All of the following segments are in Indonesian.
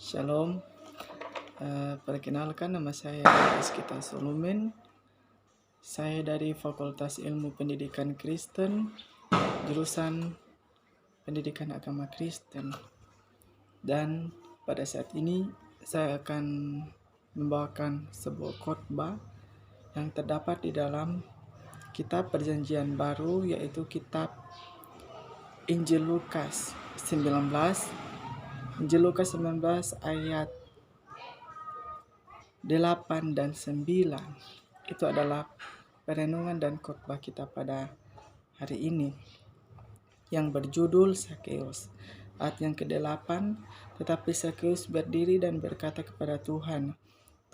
Shalom, perkenalkan nama saya Eskita Solumen. Saya dari Fakultas Ilmu Pendidikan Kristen, jurusan Pendidikan Agama Kristen. Dan pada saat ini saya akan membawakan sebuah khotbah yang terdapat di dalam kitab Perjanjian Baru, yaitu kitab Injil Lukas 19 ayat 8 dan 9. Itu adalah perenungan dan khotbah kita pada hari ini yang berjudul Sakeus. Ayat yang ke-8, tetapi Sakeus berdiri dan berkata kepada Tuhan,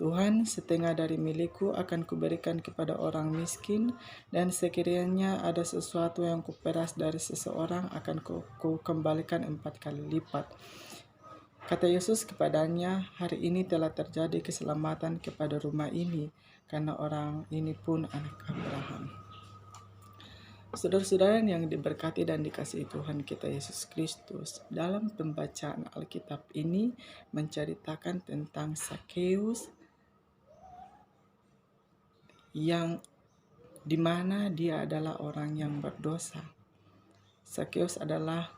"Tuhan, setengah dari milikku akan kuberikan kepada orang miskin, dan sekiranya ada sesuatu yang kuperas dari seseorang akan ku kembalikan 4 kali lipat." Kata Yesus kepadanya, "Hari ini telah terjadi keselamatan kepada rumah ini, karena orang ini pun anak Abraham." Saudara-saudara yang diberkati dan dikasihi Tuhan kita Yesus Kristus, dalam pembacaan Alkitab ini menceritakan tentang Sakeus yang dimana dia adalah orang yang berdosa. Sakeus adalah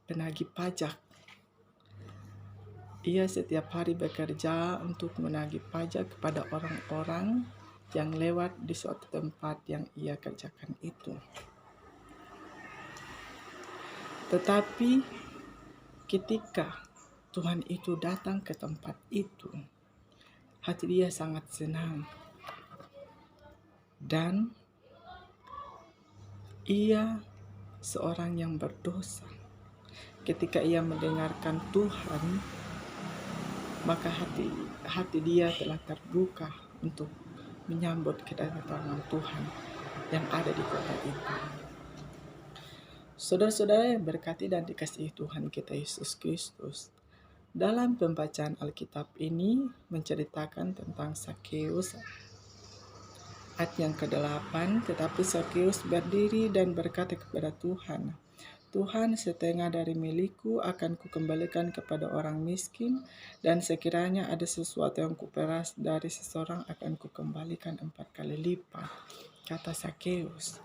penagih pajak. Ia setiap hari bekerja untuk menagih pajak kepada orang-orang yang lewat di suatu tempat yang ia kerjakan itu. Tetapi ketika Tuhan itu datang ke tempat itu, hati dia sangat senang. Dan ia seorang yang berdosa. Ketika ia mendengarkan Tuhan, maka hati dia telah terbuka untuk menyambut kedatangan Tuhan yang ada di kota itu. Saudara-saudara yang berkati dan dikasihi Tuhan kita Yesus Kristus, dalam pembacaan Alkitab ini menceritakan tentang Sakeus. Ayat yang ke-8, tetapi Sakeus berdiri dan berkata kepada Tuhan, "Tuhan, setengah dari milikku akan kukembalikan kepada orang miskin, dan sekiranya ada sesuatu yang kuperas dari seseorang akan kukembalikan 4 kali lipat," kata Sakeus.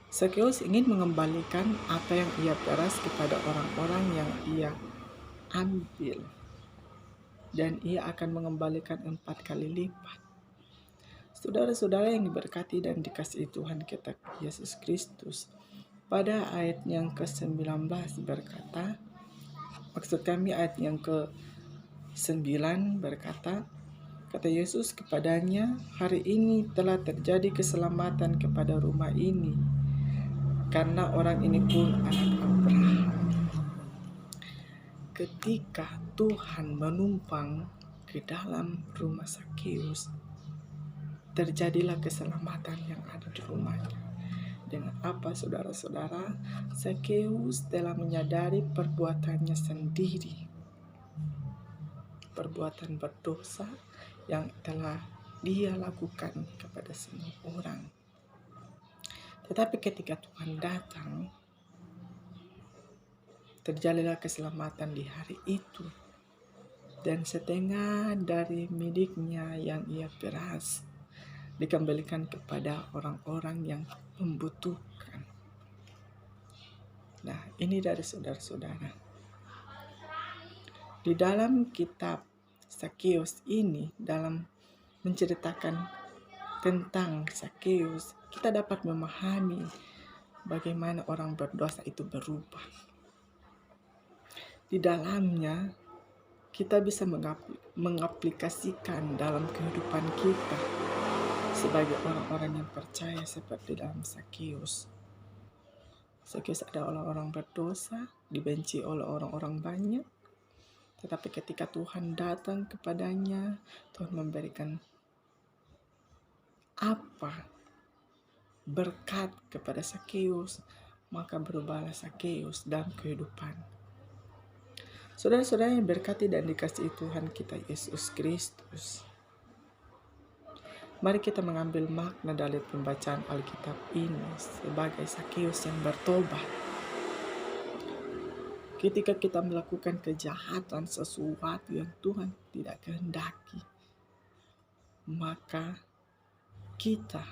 Sakeus ingin mengembalikan apa yang ia peras kepada orang-orang yang ia ambil, dan ia akan mengembalikan 4 kali lipat. Saudara-saudara yang diberkati dan dikasihi Tuhan kita Yesus Kristus, pada ayat yang ke-19 berkata, maksud kami ayat yang ke-9 berkata, kata Yesus kepadanya, "Hari ini telah terjadi keselamatan kepada rumah ini, karena orang ini pun anak Abraham." Ketika Tuhan menumpang ke dalam rumah Sakeus, terjadilah keselamatan yang ada di rumahnya. Dengan apa, saudara-saudara? Sakeus telah menyadari perbuatannya sendiri, perbuatan berdosa yang telah dia lakukan kepada semua orang. Tetapi ketika Tuhan datang, terjadilah keselamatan di hari itu, dan setengah dari miliknya yang ia peras dikembalikan kepada orang-orang yang membutuhkan. Nah, ini dari saudara-saudara. Di dalam kitab Sakeus ini, dalam menceritakan tentang Sakeus, kita dapat memahami bagaimana orang berdosa itu berubah. Di dalamnya, kita bisa mengaplikasikan dalam kehidupan kita sebagai orang-orang yang percaya seperti dalam Sakeus. Sakeus adalah orang berdosa, dibenci oleh orang-orang banyak. Tetapi ketika Tuhan datang kepadanya, Tuhan memberikan apa? Berkat kepada Sakeus, maka berubahlah Sakeus dalam kehidupan. Saudara-saudara yang berkati dan dikasihi Tuhan kita Yesus Kristus, mari kita mengambil makna dari pembacaan Alkitab ini sebagai Sakeus yang bertobat. Ketika kita melakukan kejahatan, sesuatu yang Tuhan tidak kehendaki, maka kita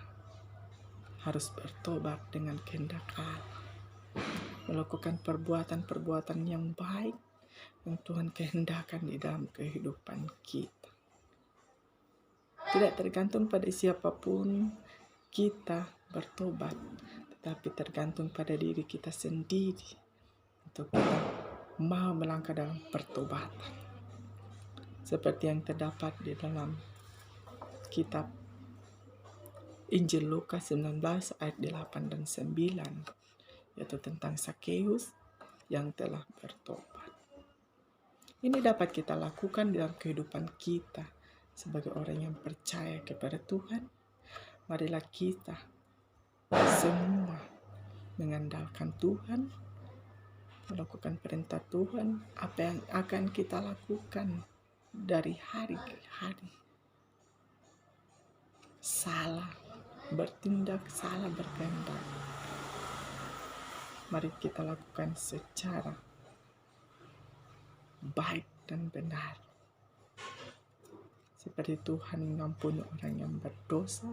harus bertobat dengan kehendak Allah. Melakukan perbuatan-perbuatan yang baik yang Tuhan kehendakkan di dalam kehidupan kita. Tidak tergantung pada siapapun kita bertobat, tetapi tergantung pada diri kita sendiri untuk kita mau melangkah dalam pertobatan. Seperti yang terdapat di dalam kitab Injil Lukas 19 ayat 8 dan 9, yaitu tentang Sakeus yang telah bertobat. Ini dapat kita lakukan dalam kehidupan kita sebagai orang yang percaya kepada Tuhan. Marilah kita semua mengandalkan Tuhan, melakukan perintah Tuhan, apa yang akan kita lakukan dari hari ke hari. Salah bertindak, salah berkehendak, mari kita lakukan secara baik dan benar. Seperti Tuhan mengampuni orang yang berdosa,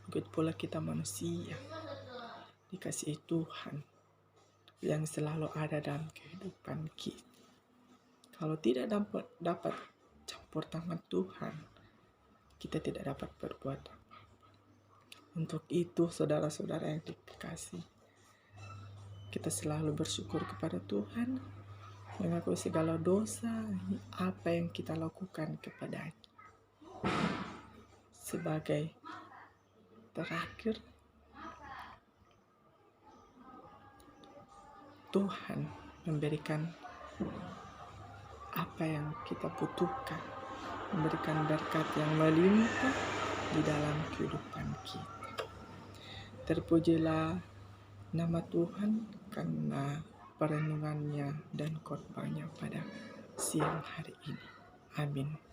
begitu pula kita manusia dikasihi Tuhan yang selalu ada dalam kehidupan kita. Kalau tidak dapat campur tangan Tuhan, kita tidak dapat berbuat apa-apa. Untuk itu, saudara-saudara yang dikasihi, kita selalu bersyukur kepada Tuhan, mengakui segala dosa apa yang kita lakukan kepadanya. Sebagai terakhir, Tuhan memberikan apa yang kita butuhkan, memberikan berkat yang melimpah di dalam kehidupan kita. Terpujilah nama Tuhan karena perenungannya dan khotbahnya pada siang hari ini. Amin.